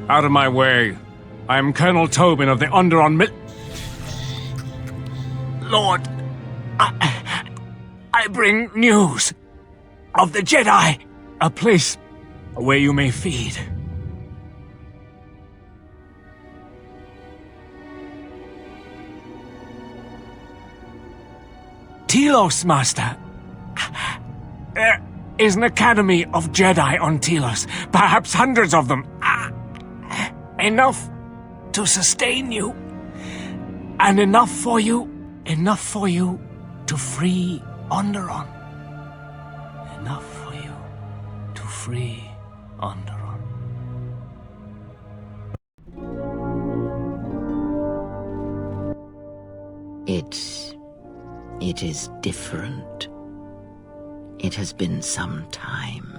Out of my way. I am Colonel Tobin of the Onderon Lord, I bring news of the Jedi. A place where you may feed. Telos, Master. There is an academy of Jedi on Telos. Perhaps hundreds of them. Enough to sustain you. And enough for you to free Onderon. Enough for you to free Onderon. It is different. It has been some time.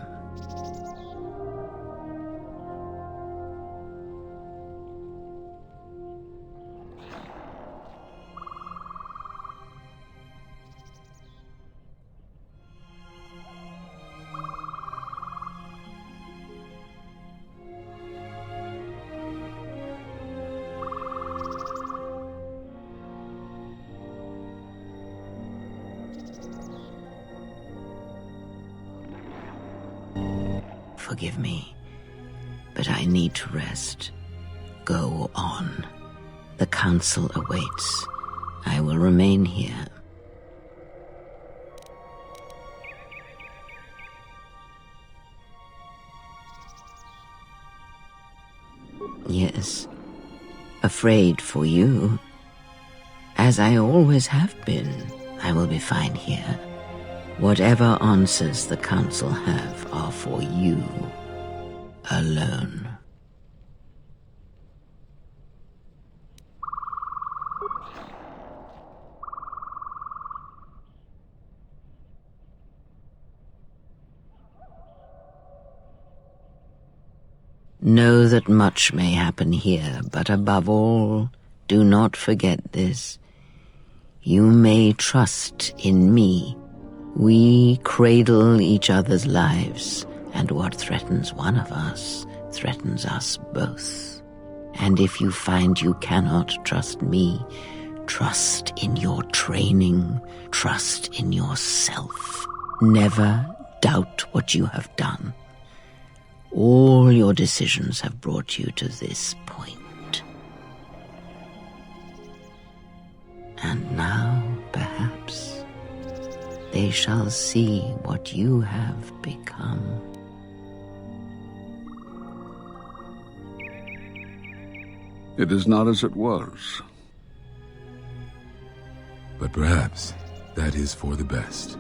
Forgive me, but I need to rest. Go on. The Council awaits. I will remain here. Yes, afraid for you. As I always have been, I will be fine here. Whatever answers the Council have are for you alone. Know that much may happen here, but above all, do not forget this. You may trust in me. We cradle each other's lives, and what threatens one of us threatens us both. And if you find you cannot trust me, trust in your training, trust in yourself. Never doubt what you have done. All your decisions have brought you to this point. And now, perhaps, they shall see what you have become. It is not as it was. But perhaps that is for the best.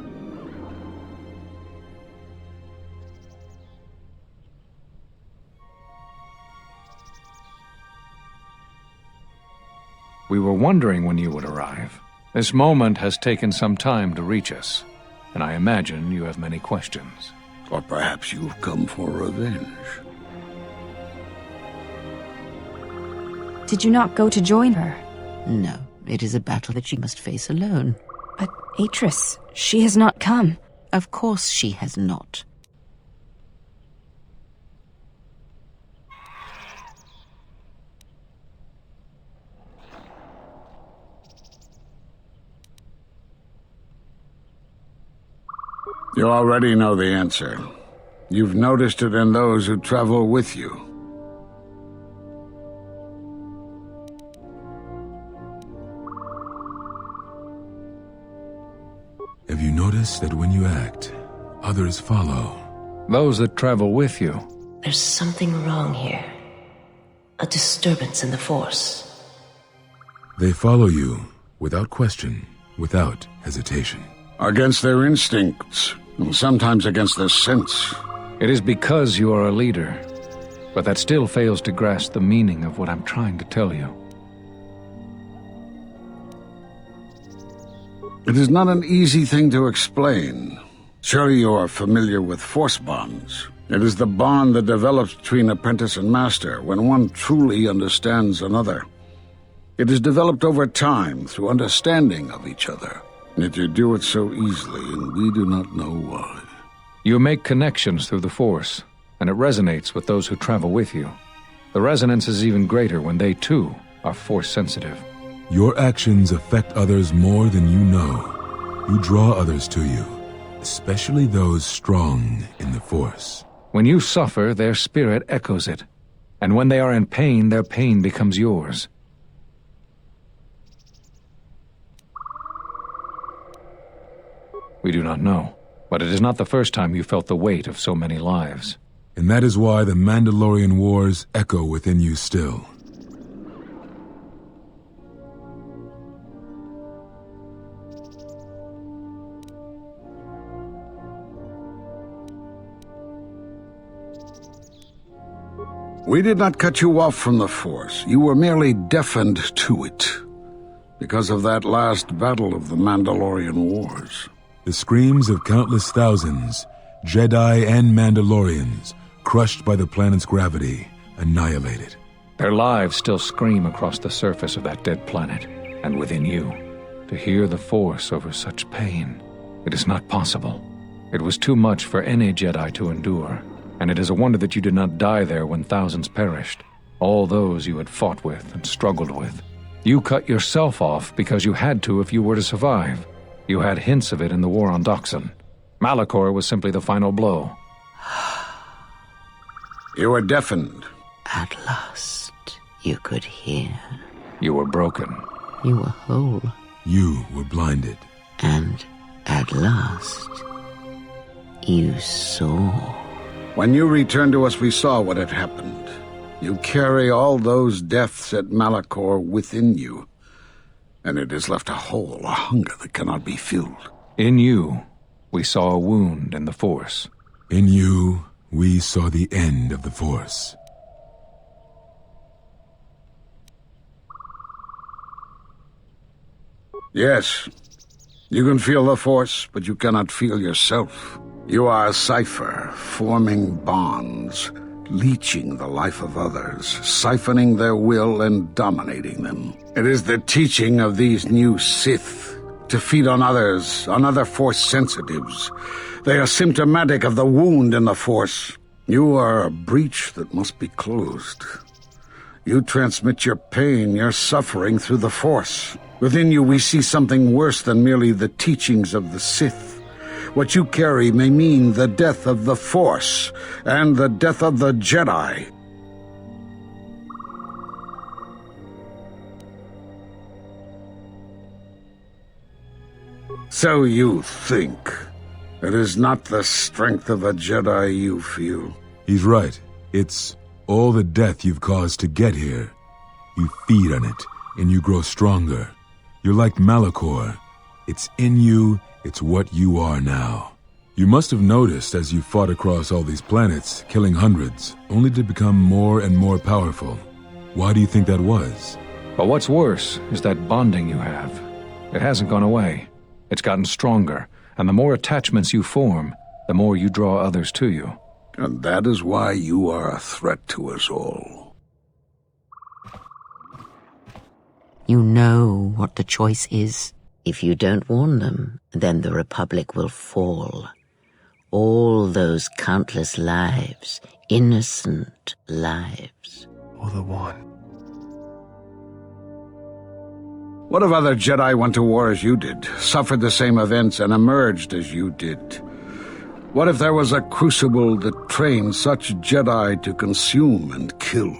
We were wondering when you would arrive. This moment has taken some time to reach us, and I imagine you have many questions. Or perhaps you've come for revenge. Did you not go to join her? No, it is a battle that she must face alone. But Atris, she has not come. Of course she has not. You already know the answer. You've noticed it in those who travel with you. Have you noticed that when you act, others follow? Those that travel with you. There's something wrong here. A disturbance in the Force. They follow you without question, without hesitation. Against their instincts, and sometimes against their sense. It is because you are a leader, but that still fails to grasp the meaning of what I'm trying to tell you. It is not an easy thing to explain. Surely you are familiar with force bonds. It is the bond that develops between apprentice and master when one truly understands another. It is developed over time through understanding of each other. Yet you do it so easily, and we do not know why. You make connections through the Force, and it resonates with those who travel with you. The resonance is even greater when they, too, are Force-sensitive. Your actions affect others more than you know. You draw others to you, especially those strong in the Force. When you suffer, their spirit echoes it. And when they are in pain, their pain becomes yours. We do not know, but it is not the first time you felt the weight of so many lives. And that is why the Mandalorian wars echo within you still. We did not cut you off from the Force. You were merely deafened to it, because of that last battle of the Mandalorian Wars. The screams of countless thousands, Jedi and Mandalorians, crushed by the planet's gravity, annihilated. Their lives still scream across the surface of that dead planet, and within you. To hear the Force over such pain, it is not possible. It was too much for any Jedi to endure. And it is a wonder that you did not die there when thousands perished, all those you had fought with and struggled with. You cut yourself off because you had to if you were to survive. You had hints of it in the war on Doxon. Malachor was simply the final blow. You were deafened. At last, you could hear. You were broken. You were whole. You were blinded. And at last, you saw. When you returned to us, we saw what had happened. You carry all those deaths at Malachor within you, and it has left a hole, a hunger that cannot be filled. In you, we saw a wound in the Force. In you, we saw the end of the Force. Yes, you can feel the Force, but you cannot feel yourself. You are a cipher, forming bonds, leeching the life of others, siphoning their will and dominating them. It is the teaching of these new Sith to feed on others, on other Force sensitives. They are symptomatic of the wound in the Force. You are a breach that must be closed. You transmit your pain, your suffering through the Force. Within you we see something worse than merely the teachings of the Sith. What you carry may mean the death of the Force and the death of the Jedi. So you think. It is not the strength of a Jedi you feel. He's right. It's all the death you've caused to get here. You feed on it, and you grow stronger. You're like Malachor. It's in you. It's what you are now. You must have noticed as you fought across all these planets, killing hundreds, only to become more and more powerful. Why do you think that was? But what's worse is that bonding you have. It hasn't gone away. It's gotten stronger, and the more attachments you form, the more you draw others to you. And that is why you are a threat to us all. You know what the choice is. If you don't warn them, then the Republic will fall. All those countless lives, innocent lives. Or the one. What if other Jedi went to war as you did, suffered the same events, and emerged as you did? What if there was a crucible that trained such Jedi to consume and kill?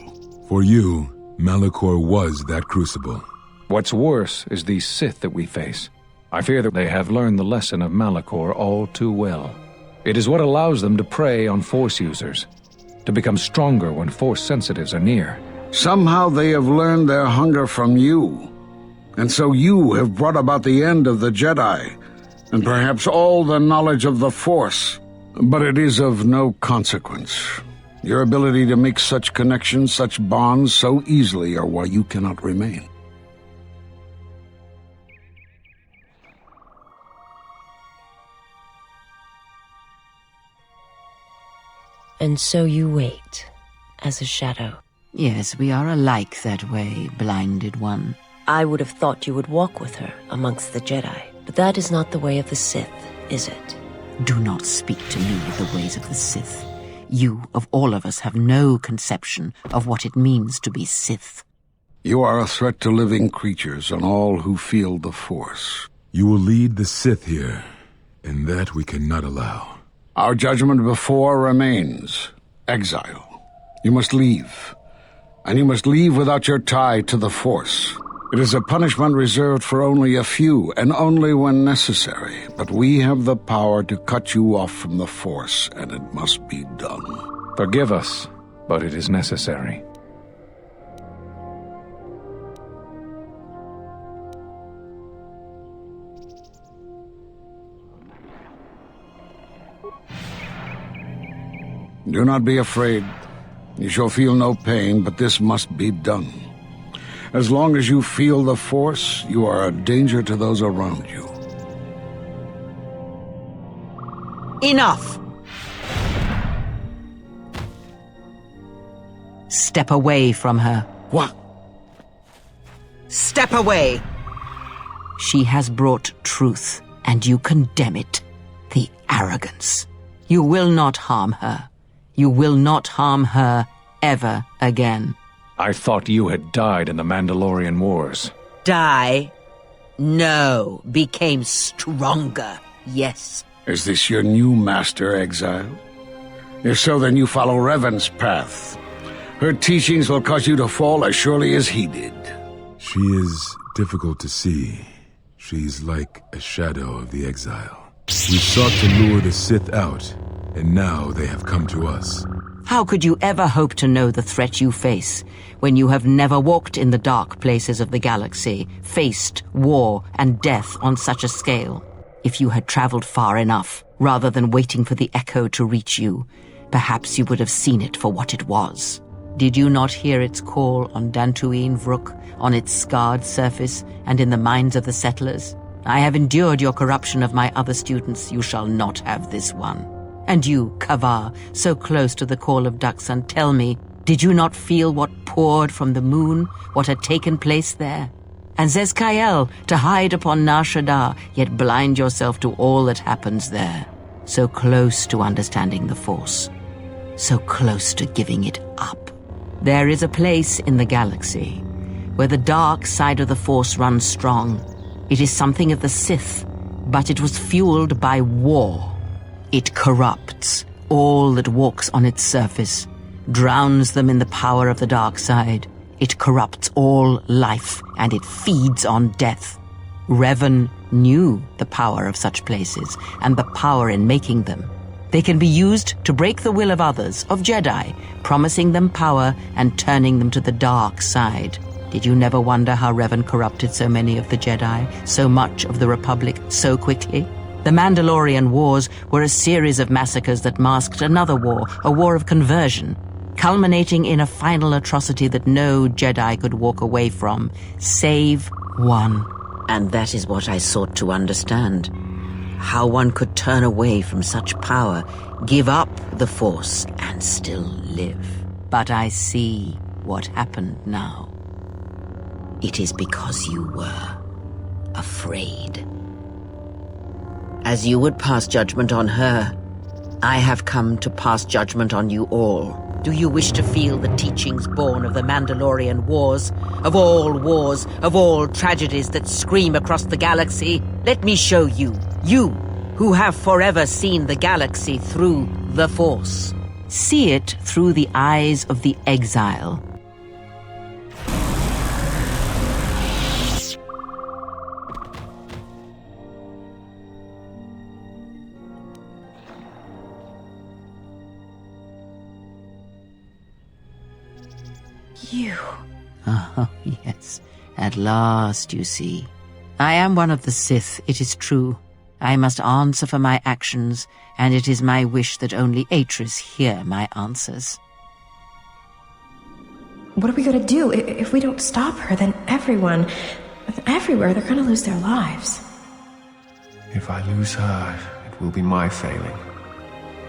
For you, Malachor was that crucible. What's worse is these Sith that we face. I fear that they have learned the lesson of Malachor all too well. It is what allows them to prey on Force users, to become stronger when Force sensitives are near. Somehow they have learned their hunger from you. And so you have brought about the end of the Jedi, and perhaps all the knowledge of the Force. But it is of no consequence. Your ability to make such connections, such bonds so easily are why you cannot remain. And so you wait, as a shadow. Yes, we are alike that way, blinded one. I would have thought you would walk with her amongst the Jedi, but that is not the way of the Sith, is it? Do not speak to me of the ways of the Sith. You, of all of us, have no conception of what it means to be Sith. You are a threat to living creatures and all who feel the Force. You will lead the Sith here, and that we cannot allow. Our judgment before remains. Exile. You must leave. And you must leave without your tie to the Force. It is a punishment reserved for only a few, and only when necessary. But we have the power to cut you off from the Force, and it must be done. Forgive us, but it is necessary. Do not be afraid. You shall feel no pain, but this must be done. As long as you feel the Force, you are a danger to those around you. Enough! Step away from her. What? Step away! She has brought truth, and you condemn it. The arrogance. You will not harm her. You will not harm her ever again. I thought you had died in the Mandalorian Wars. Die? No. Became stronger. Yes. Is this your new master, Exile? If so, then you follow Revan's path. Her teachings will cause you to fall as surely as he did. She is difficult to see. She's like a shadow of the Exile. We sought to lure the Sith out, and now they have come to us. How could you ever hope to know the threat you face when you have never walked in the dark places of the galaxy, faced war and death on such a scale? If you had traveled far enough, rather than waiting for the echo to reach you, perhaps you would have seen it for what it was. Did you not hear its call on Dantooine-Vrook, on its scarred surface, and in the minds of the settlers? I have endured your corruption of my other students. You shall not have this one. And you, Kavar, so close to the call of Duxan, tell me, did you not feel what poured from the moon, what had taken place there? And Zez-Kai Ell, to hide upon Nar Shaddaa, yet blind yourself to all that happens there. So close to understanding the Force. So close to giving it up. There is a place in the galaxy where the dark side of the Force runs strong. It is something of the Sith, but it was fueled by war. It corrupts all that walks on its surface, drowns them in the power of the dark side. It corrupts all life, and it feeds on death. Revan knew the power of such places, and the power in making them. They can be used to break the will of others, of Jedi, promising them power and turning them to the dark side. Did you never wonder how Revan corrupted so many of the Jedi, so much of the Republic, so quickly? The Mandalorian Wars were a series of massacres that masked another war, a war of conversion, culminating in a final atrocity that no Jedi could walk away from, save one. And that is what I sought to understand. How one could turn away from such power, give up the Force, and still live. But I see what happened now. It is because you were afraid. As you would pass judgment on her, I have come to pass judgment on you all. Do you wish to feel the teachings born of the Mandalorian Wars, of all tragedies that scream across the galaxy? Let me show you, you who have forever seen the galaxy through the Force. See it through the eyes of the Exile. You. Oh, yes. At last, you see. I am one of the Sith, it is true. I must answer for my actions, and it is my wish that only Atris hear my answers. What are we gonna do? If we don't stop her, then everywhere, they're gonna lose their lives. If I lose her, it will be my failing.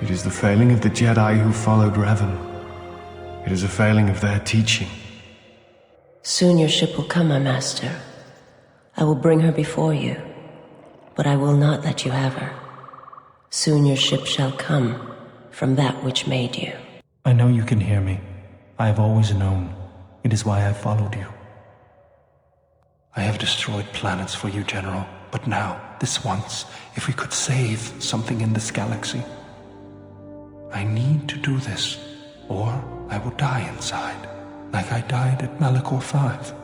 It is the failing of the Jedi who followed Revan. It is a failing of their teaching. Soon your ship will come, my master. I will bring her before you, but I will not let you have her. Soon your ship shall come, from that which made you. I know you can hear me. I have always known. It is why I followed you. I have destroyed planets for you, General. But now, this once, if we could save something in this galaxy. I need to do this, or I will die inside, like I died at Malachor 5.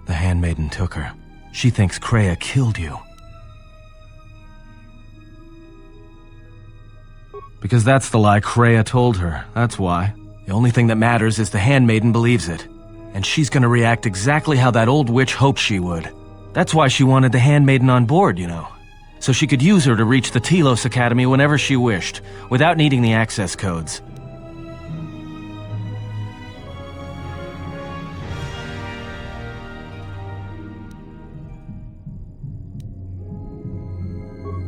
The handmaiden took her. She thinks Kreia killed you. Because that's the lie Kreia told her, that's why. The only thing that matters is the handmaiden believes it. And she's gonna react exactly how that old witch hoped she would. That's why she wanted the handmaiden on board, you know. So she could use her to reach the Telos Academy whenever she wished, without needing the access codes.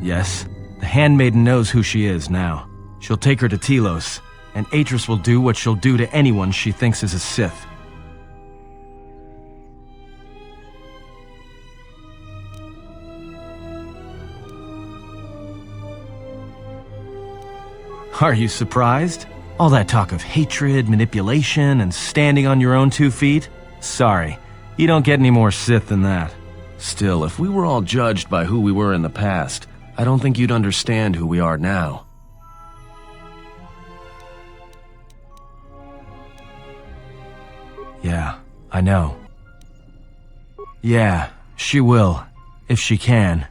Yes, the handmaiden knows who she is now. She'll take her to Telos, and Atris will do what she'll do to anyone she thinks is a Sith. Are you surprised? All that talk of hatred, manipulation, and standing on your own 2 feet? Sorry, you don't get any more Sith than that. Still, if we were all judged by who we were in the past, I don't think you'd understand who we are now. Yeah, I know. Yeah, she will, if she can.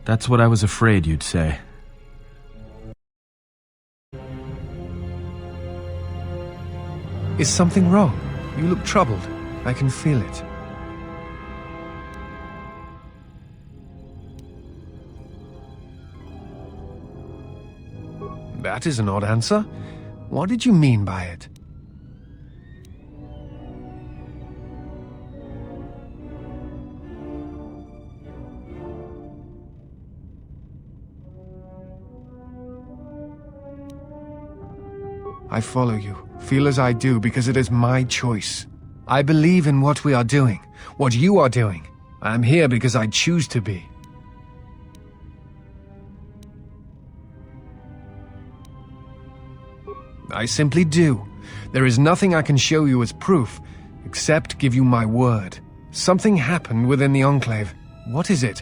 That's what I was afraid you'd say. Is something wrong? You look troubled. I can feel it. That is an odd answer. What did you mean by it? I follow you. Feel as I do because it is my choice. I believe in what we are doing, what you are doing. I am here because I choose to be. I simply do. There is nothing I can show you as proof, except give you my word. Something happened within the Enclave. What is it?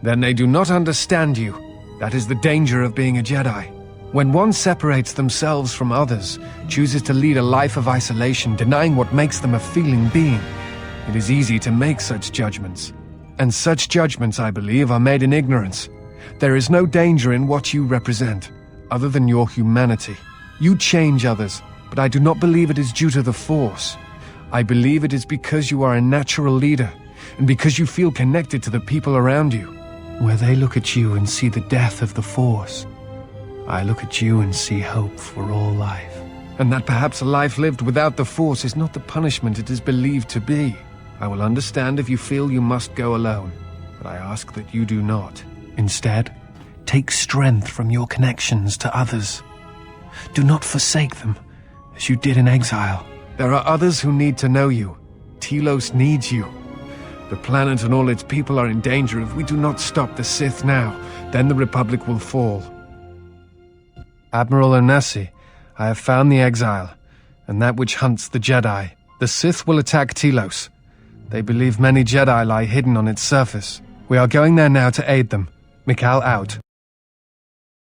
Then they do not understand you. That is the danger of being a Jedi. When one separates themselves from others, chooses to lead a life of isolation, denying what makes them a feeling being, it is easy to make such judgments. And such judgments, I believe, are made in ignorance. There is no danger in what you represent, other than your humanity. You change others, but I do not believe it is due to the Force. I believe it is because you are a natural leader, and because you feel connected to the people around you. Where they look at you and see the death of the Force, I look at you and see hope for all life. And that perhaps a life lived without the Force is not the punishment it is believed to be. I will understand if you feel you must go alone, but I ask that you do not. Instead, take strength from your connections to others. Do not forsake them, as you did in exile. There are others who need to know you. Telos needs you. The planet and all its people are in danger if we do not stop the Sith now. Then the Republic will fall. Admiral Onasi, I have found the Exile, and that which hunts the Jedi. The Sith will attack Telos. They believe many Jedi lie hidden on its surface. We are going there now to aid them. Mikal out.